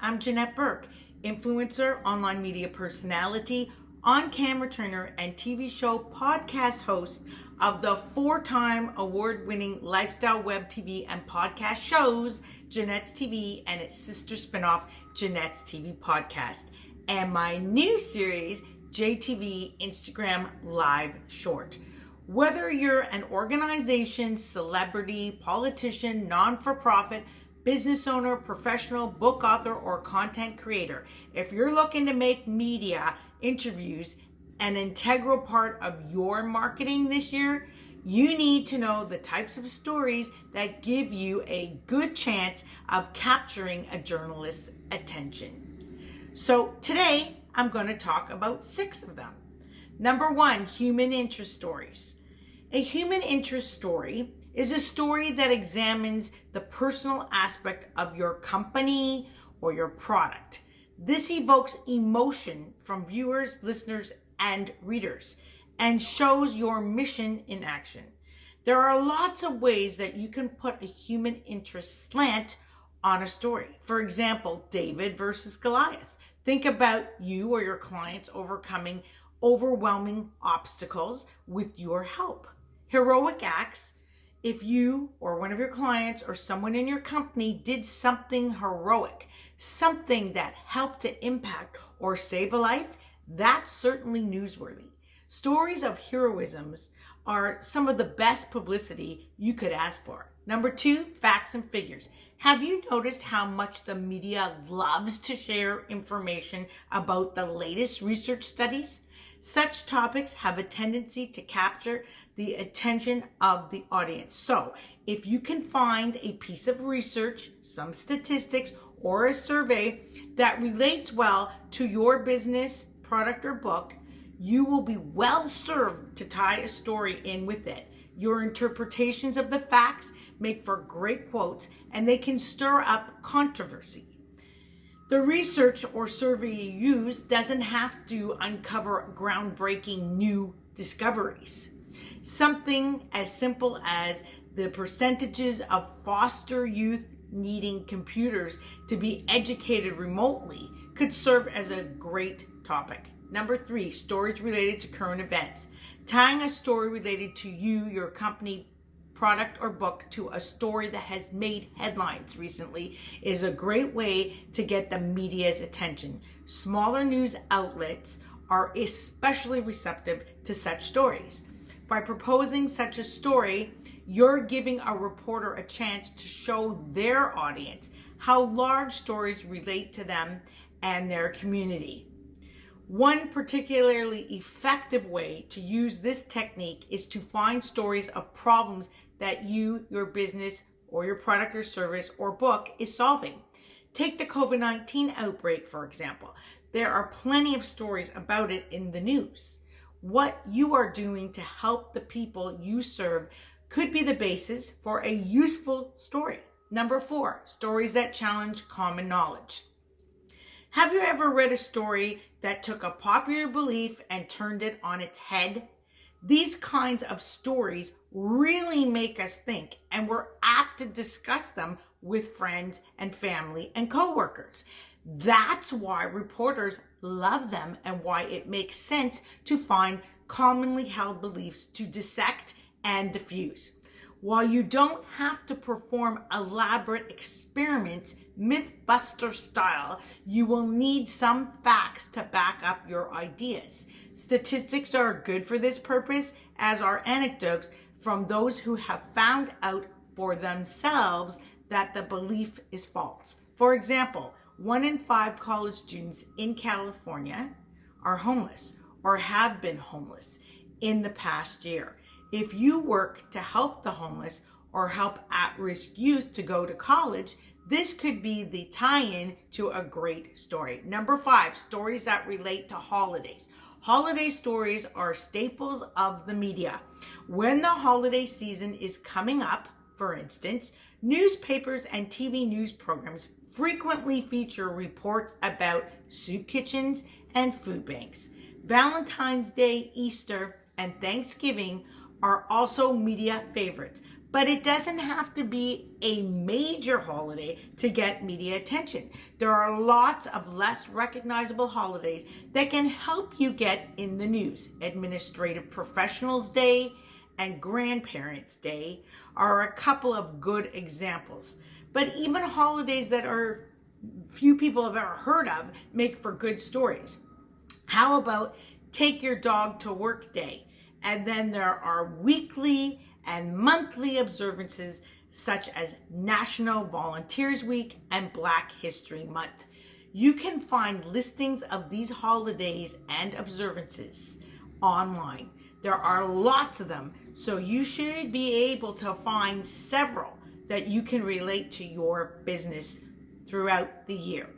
I'm Janette Burke, influencer, online media personality, on-camera trainer, and TV show podcast host of the 4-time award-winning lifestyle web TV and podcast shows, Janette's TV and its sister spinoff, Janette's TV Podcast, and my new series, JTV Instagram Live Short. Whether you're an organization, celebrity, politician, non-for-profit, business owner, professional, book author, or content creator, if you're looking to make media interviews an integral part of your marketing this year, you need to know the types of stories that give you a good chance of capturing a journalist's attention. So today, I'm going to talk about 6 of them. Number 1, human interest stories. A human interest story is a story that examines the personal aspect of your company or your product. This evokes emotion from viewers, listeners, and readers and shows your mission in action. There are lots of ways that you can put a human interest slant on a story. For example, David versus Goliath. Think about you or your clients overcoming overwhelming obstacles with your help. Heroic acts. If you or one of your clients or someone in your company did something heroic, something that helped to impact or save a life, that's certainly newsworthy. Stories of heroisms are some of the best publicity you could ask for. Number 2, facts and figures. Have you noticed how much the media loves to share information about the latest research studies? Such topics have a tendency to capture the attention of the audience. So if you can find a piece of research, some statistics, or a survey that relates well to your business, product, or book, you will be well served to tie a story in with it. Your interpretations of the facts make for great quotes, and they can stir up controversy. The research or survey you use doesn't have to uncover groundbreaking new discoveries. Something as simple as the percentages of foster youth needing computers to be educated remotely could serve as a great topic. Number 3, stories related to current events. Tying a story related to you, your company, product, or book to a story that has made headlines recently is a great way to get the media's attention. Smaller news outlets are especially receptive to such stories. By proposing such a story, you're giving a reporter a chance to show their audience how large stories relate to them and their community. One particularly effective way to use this technique is to find stories of problems that you, your business, or your product or service or book is solving. Take the COVID-19 outbreak, for example. There are plenty of stories about it in the news. What you are doing to help the people you serve could be the basis for a useful story. Number 4, stories that challenge common knowledge. Have you ever read a story that took a popular belief and turned it on its head? These kinds of stories really make us think, and we're apt to discuss them with friends and family and coworkers. That's why reporters love them and why it makes sense to find commonly held beliefs to dissect and diffuse. While you don't have to perform elaborate experiments, Mythbuster style, you will need some facts to back up your ideas. Statistics are good for this purpose, as are anecdotes from those who have found out for themselves that the belief is false. For example, 1 in 5 college students in California are homeless or have been homeless in the past year. If you work to help the homeless or help at-risk youth to go to college, this could be the tie-in to a great story. Number 5, stories that relate to holidays. Holiday stories are staples of the media. When the holiday season is coming up, for instance, newspapers and TV news programs frequently feature reports about soup kitchens and food banks. Valentine's Day, Easter, and Thanksgiving are also media favorites, But it doesn't have to be a major holiday to get media attention. There are lots of less recognizable holidays that can help you get in the news. Administrative Professionals Day and Grandparents' Day are a couple of good examples. But even holidays that are few people have ever heard of make for good stories. How about Take Your Dog to Work Day? And then there are weekly and monthly observances such as National Volunteers Week and Black History Month. You can find listings of these holidays and observances online. There are lots of them, so you should be able to find several that you can relate to your business throughout the year.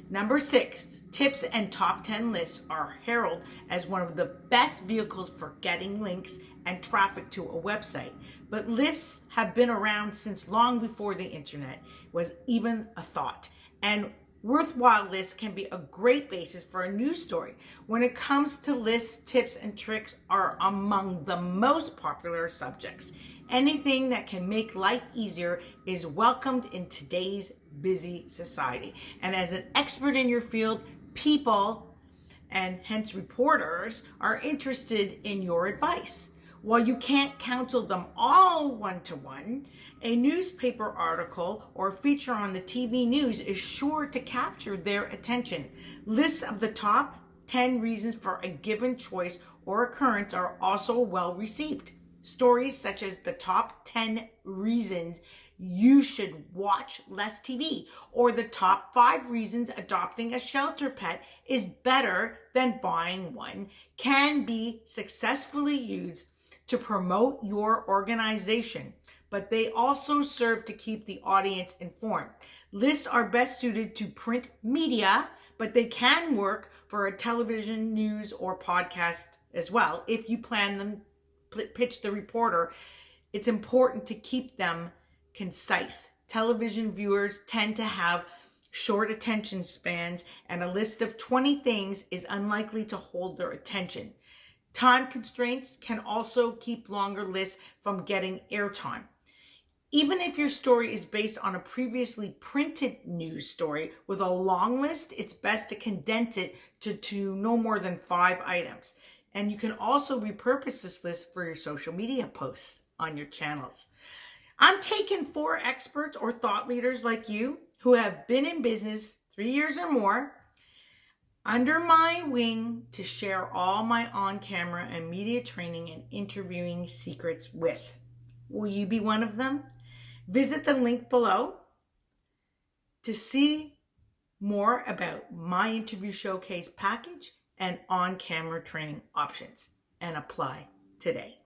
Number 6, tips and top 10 lists are heralded as one of the best vehicles for getting links and traffic to a website. But lists have been around since long before the internet was even a thought. And worthwhile lists can be a great basis for a news story. When it comes to lists, tips and tricks are among the most popular subjects. Anything that can make life easier is welcomed in today's busy society. And as an expert in your field, people, and hence reporters, are interested in your advice. While you can't counsel them all one-to-one, a newspaper article or feature on the TV news is sure to capture their attention. Lists of the top 10 reasons for a given choice or occurrence are also well received. Stories such as the top 10 reasons you should watch less TV, or the top 5 reasons adopting a shelter pet is better than buying one, can be successfully used to promote your organization, but they also serve to keep the audience informed. Lists are best suited to print media, but they can work for a television, news, or podcast as well. If you plan them, pitch the reporter, it's important to keep them concise. Television viewers tend to have short attention spans, and a list of 20 things is unlikely to hold their attention. Time constraints can also keep longer lists from getting airtime. Even if your story is based on a previously printed news story with a long list, it's best to condense it to no more than 5 items. And you can also repurpose this list for your social media posts on your channels. I'm taking 4 experts or thought leaders like you who have been in business 3 years or more under my wing to share all my on-camera and media training and interviewing secrets with. Will you be one of them? Visit the link below to see more about my interview showcase package and on-camera training options, and apply today.